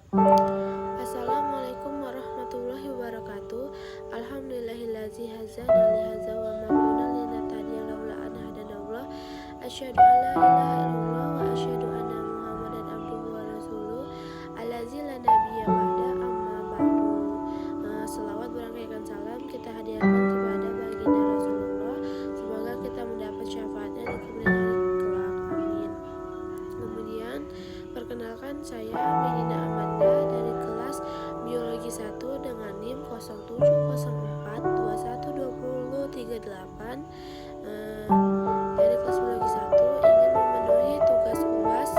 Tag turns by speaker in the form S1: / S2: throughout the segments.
S1: Assalamualaikum warahmatullahi wabarakatuh. Alhamdulillahillazi hazana li hadza wa ma kunna linahtadiya laula an hadanallah. Asyhadu an la ilaha illallah wa asyhadu anna Muhammadan abduhu wa rasuluh. Allazi la nabiyya ba'da amma ba'du. Selawat berangkaikan salam kita hadiahkan kepada baginda Rasulullah. Semoga kita mendapat syafaatnya di kemudian hari kelak. Amin. Kemudian perkenalkan saya Medina Amanda dari kelas Biologi 1 dengan NIM 0704212038. Dari kelas Biologi 1 ingin memenuhi tugas UAS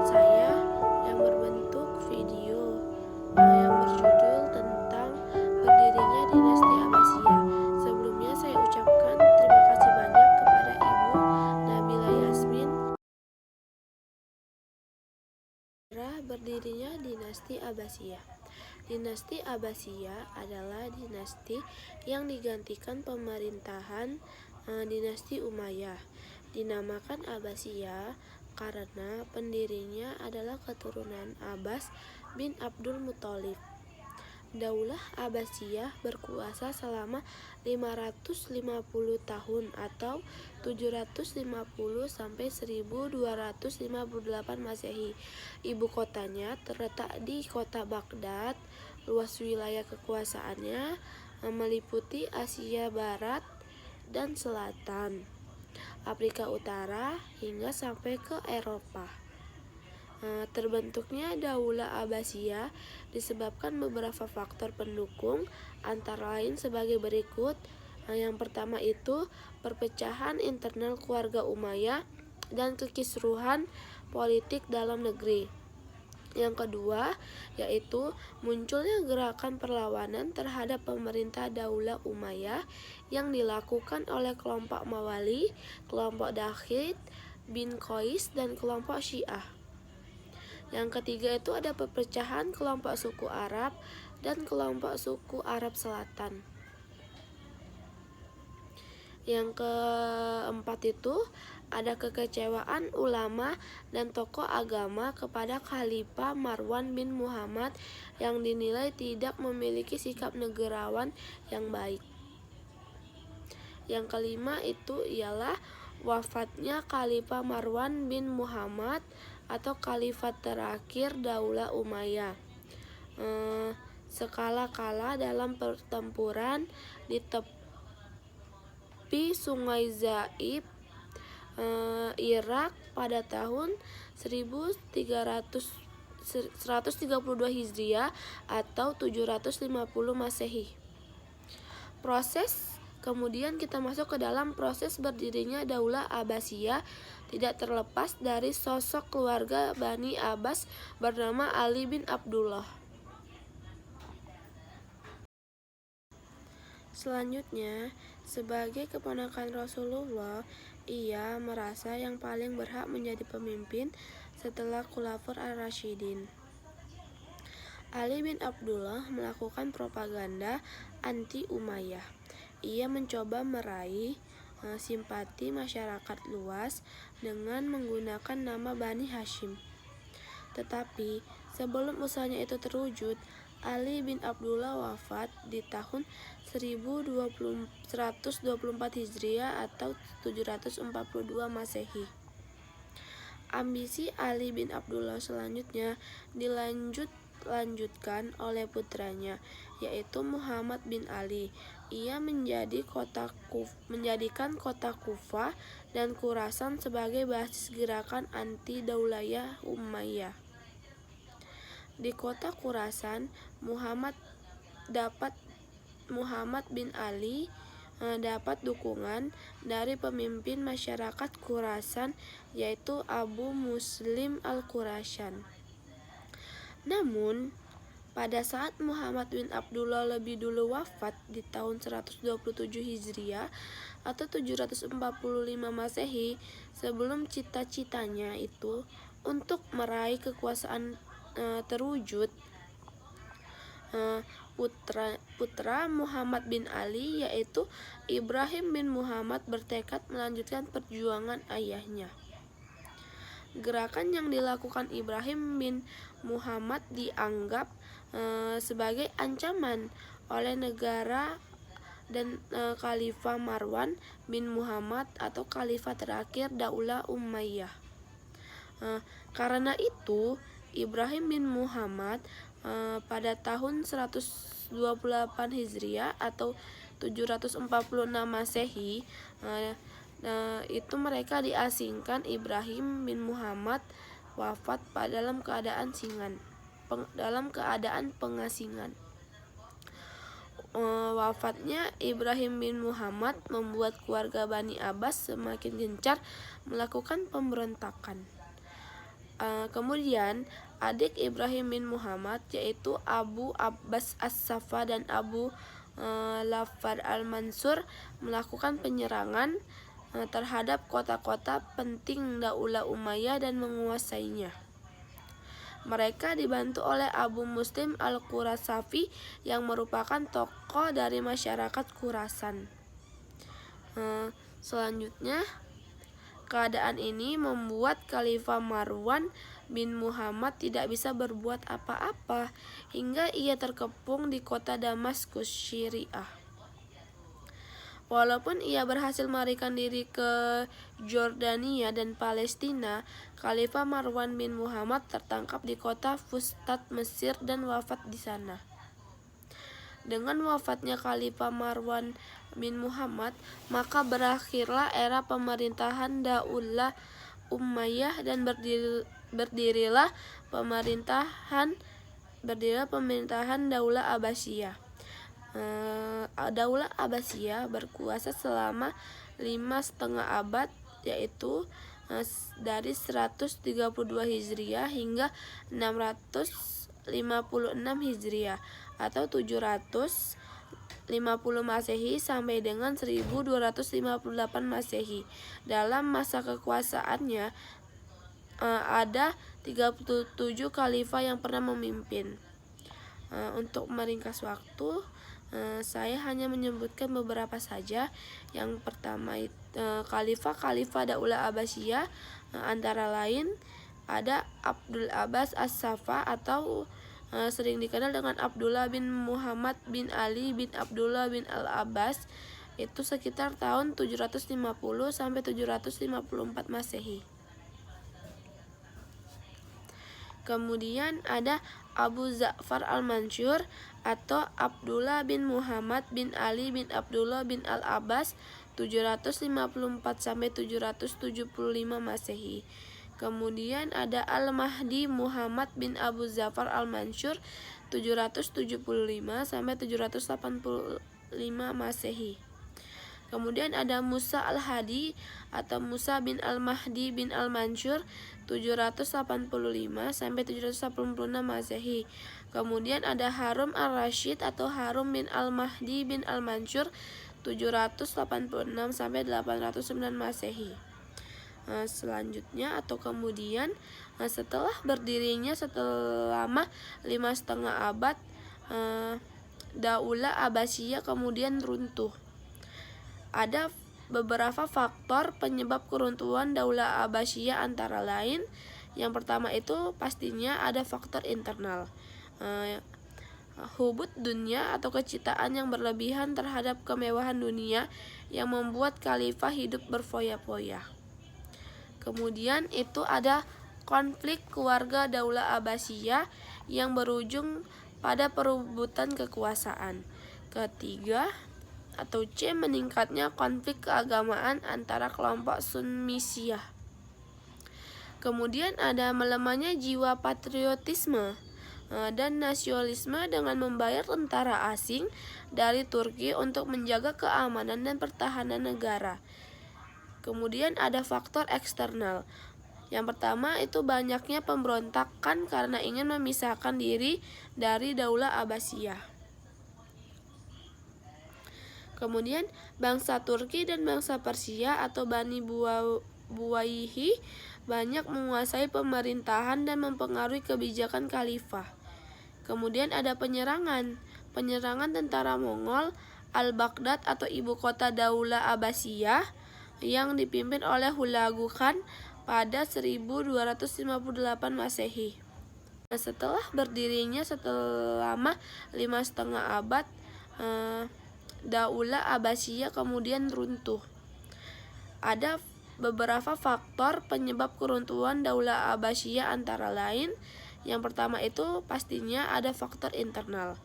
S1: saya yang berbentuk video yang berjudul tentang berdirinya dinasti Abbasiyah. Sebelumnya saya ucapkan terima kasih banyak kepada Ibu Nabila Yasmin. Berdirinya dinasti Abbasiyah. Dinasti Abbasiyah adalah dinasti yang digantikan pemerintahan dinasti Umayyah. Dinamakan Abbasiyah karena pendirinya adalah keturunan Abbas bin Abdul Muthalib. Daulah Abbasiyah berkuasa selama 550 tahun atau 750 sampai 1258 Masehi. Ibu kotanya terletak di kota Baghdad. Luas wilayah kekuasaannya meliputi Asia Barat dan Selatan, Afrika Utara hingga sampai ke Eropa. Terbentuknya Daulah Abbasiyah disebabkan beberapa faktor pendukung, antara lain sebagai berikut. Yang pertama itu perpecahan internal keluarga Umayyah dan kekisruhan politik dalam negeri. Yang kedua yaitu munculnya gerakan perlawanan terhadap pemerintah Daulah Umayyah yang dilakukan oleh kelompok Mawali, kelompok Dakhil bin Qais dan kelompok Syiah. Yang ketiga itu ada perpecahan kelompok suku Arab dan kelompok suku Arab Selatan. Yang keempat itu ada kekecewaan ulama dan tokoh agama kepada Khalifah Marwan bin Muhammad yang dinilai tidak memiliki sikap negarawan yang baik. Yang kelima itu ialah wafatnya Khalifah Marwan bin Muhammad atau khalifat terakhir Daulah Umayyah. Sekala kalah dalam pertempuran di tepi Sungai Zaib, Irak pada tahun 132 Hijriah atau 750 Masehi. Kemudian kita masuk ke dalam proses berdirinya Daulah Abbasiyah. Tidak terlepas dari sosok keluarga Bani Abbas bernama Ali bin Abdullah. Selanjutnya, sebagai keponakan Rasulullah, ia merasa yang paling berhak menjadi pemimpin setelah Khulafaur ar-Rasyidin. Ali bin Abdullah melakukan propaganda anti Umayyah. Ia mencoba meraih simpati masyarakat luas dengan menggunakan nama Bani Hashim. Tetapi sebelum usahanya itu terwujud, Ali bin Abdullah wafat di tahun 124 Hijriah atau 742 Masehi. Ambisi Ali bin Abdullah selanjutnya dilanjutkan oleh putranya, yaitu Muhammad bin Ali. Ia menjadikan kota Kufah dan Khurasan sebagai basis gerakan anti Daulah Umayyah. Di kota Khurasan, Muhammad bin Ali dapat dukungan dari pemimpin masyarakat Khurasan, yaitu Abu Muslim al-Khurasyan. Namun pada saat Muhammad bin Abdullah lebih dulu wafat di tahun 127 Hijriah atau 745 Masehi, sebelum cita-citanya itu untuk meraih kekuasaan terwujud, putra Muhammad bin Ali yaitu Ibrahim bin Muhammad bertekad melanjutkan perjuangan ayahnya. Gerakan yang dilakukan Ibrahim bin Muhammad dianggap sebagai ancaman oleh negara dan Khalifah Marwan bin Muhammad atau Khalifah terakhir Daulah Umayyah. Karena itu Ibrahim bin Muhammad pada tahun 128 Hijriah atau 746 Masehi itu mereka diasingkan. Ibrahim bin Muhammad wafat dalam keadaan pengasingan. Wafatnya Ibrahim bin Muhammad membuat keluarga Bani Abbas semakin gencar melakukan pemberontakan. Kemudian adik Ibrahim bin Muhammad yaitu Abu Abbas As-Safa dan Abu Lafar Al-Mansur melakukan penyerangan terhadap kota-kota penting Daulah Umayyah dan menguasainya. Mereka dibantu oleh Abu Muslim Al-Qurasafi yang merupakan tokoh dari masyarakat Khurasan. Selanjutnya, keadaan ini membuat Khalifah Marwan bin Muhammad tidak bisa berbuat apa-apa hingga ia terkepung di kota Damaskus, Syriah. Walaupun ia berhasil melarikan diri ke Jordania dan Palestina, Khalifah Marwan bin Muhammad tertangkap di kota Fustat, Mesir dan wafat di sana. Dengan wafatnya Khalifah Marwan bin Muhammad, maka berakhirlah era pemerintahan Daulah Umayyah dan berdirilah pemerintahan Daulah Abbasiyah. Daulah Abbasiyah berkuasa selama 5,5 abad, yaitu dari 132 Hijriah hingga 656 Hijriah atau 750 Masehi sampai dengan 1258 Masehi. Dalam masa kekuasaannya ada 37 khalifah yang pernah memimpin. Untuk meringkas waktu, saya hanya menyebutkan beberapa saja. Yang pertama Khalifah Daulah Abbasiyah, antara lain ada Abdul Abbas As-Safa atau sering dikenal dengan Abdullah bin Muhammad bin Ali bin Abdullah bin Al-Abbas, itu sekitar tahun 750 sampai 754 Masehi. Kemudian ada Abu Ja'far Al-Mansur atau Abdullah bin Muhammad bin Ali bin Abdullah bin Al-Abbas 754 sampai 775 Masehi. Kemudian ada Al-Mahdi Muhammad bin Abu Ja'far Al-Mansur 775 sampai 785 Masehi. Kemudian ada Musa Al-Hadi atau Musa bin Al-Mahdi bin Al-Mansur 785 sampai 786 Masehi. Kemudian ada Harun Ar-Rasyid atau Harun bin Al-Mahdi bin Al-Mansur 786 sampai 809 Masehi. Selanjutnya atau kemudian setelah berdirinya selama 5,5 abad, Daulah Abbasiyah kemudian runtuh. Ada beberapa faktor penyebab keruntuhan Daulah Abbasiyah, antara lain yang pertama itu pastinya ada faktor internal, hubud dunia atau kecintaan yang berlebihan terhadap kemewahan dunia yang membuat khalifah hidup berfoya-foya. Kemudian itu ada konflik keluarga Daulah Abbasiyah yang berujung pada perebutan kekuasaan. Ketiga atau C, meningkatnya konflik keagamaan antara kelompok Sunni Syiah. Kemudian ada melemahnya jiwa patriotisme dan nasionalisme dengan membayar tentara asing dari Turki untuk menjaga keamanan dan pertahanan negara. Kemudian ada faktor eksternal. Yang pertama itu banyaknya pemberontakan karena ingin memisahkan diri dari Daulah Abbasiyah. Kemudian bangsa Turki dan bangsa Persia atau Bani Buwayhi banyak menguasai pemerintahan dan mempengaruhi kebijakan khalifah. Kemudian ada penyerangan tentara Mongol Al-Baghdad atau ibu kota Daulah Abbasiyah yang dipimpin oleh Hulagu Khan pada 1258 Masehi. Setelah berdirinya selama 5,5 abad, Daulah Abbasiyah kemudian runtuh. Ada beberapa faktor penyebab keruntuhan Daulah Abbasiyah, antara lain yang pertama itu pastinya ada faktor internal.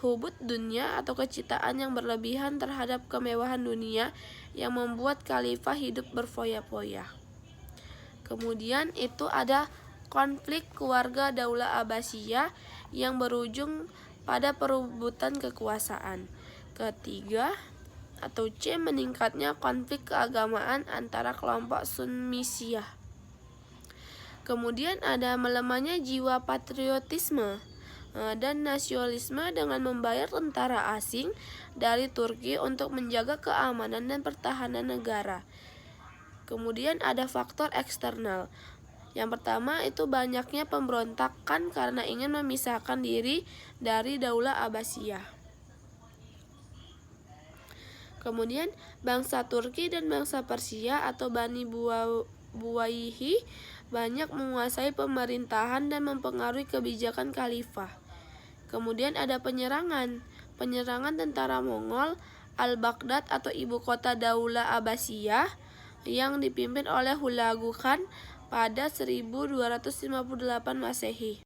S1: Hubud dunia atau kecintaan yang berlebihan terhadap kemewahan dunia yang membuat khalifah hidup berfoya-foya. Kemudian itu ada konflik keluarga Daulah Abbasiyah yang berujung pada perebutan kekuasaan. Ketiga atau C, meningkatnya konflik keagamaan antara kelompok Sunni Syiah. Kemudian ada melemahnya jiwa patriotisme dan nasionalisme dengan membayar tentara asing dari Turki untuk menjaga keamanan dan pertahanan negara. Kemudian ada faktor eksternal. Yang pertama itu banyaknya pemberontakan karena ingin memisahkan diri dari Daulah Abbasiyah. Kemudian bangsa Turki dan bangsa Persia atau Bani Buwayhi banyak menguasai pemerintahan dan mempengaruhi kebijakan khalifah. Kemudian ada penyerangan tentara Mongol Al-Baghdad atau ibu kota Daulah Abbasiyah yang dipimpin oleh Hulagu Khan pada 1258 Masehi.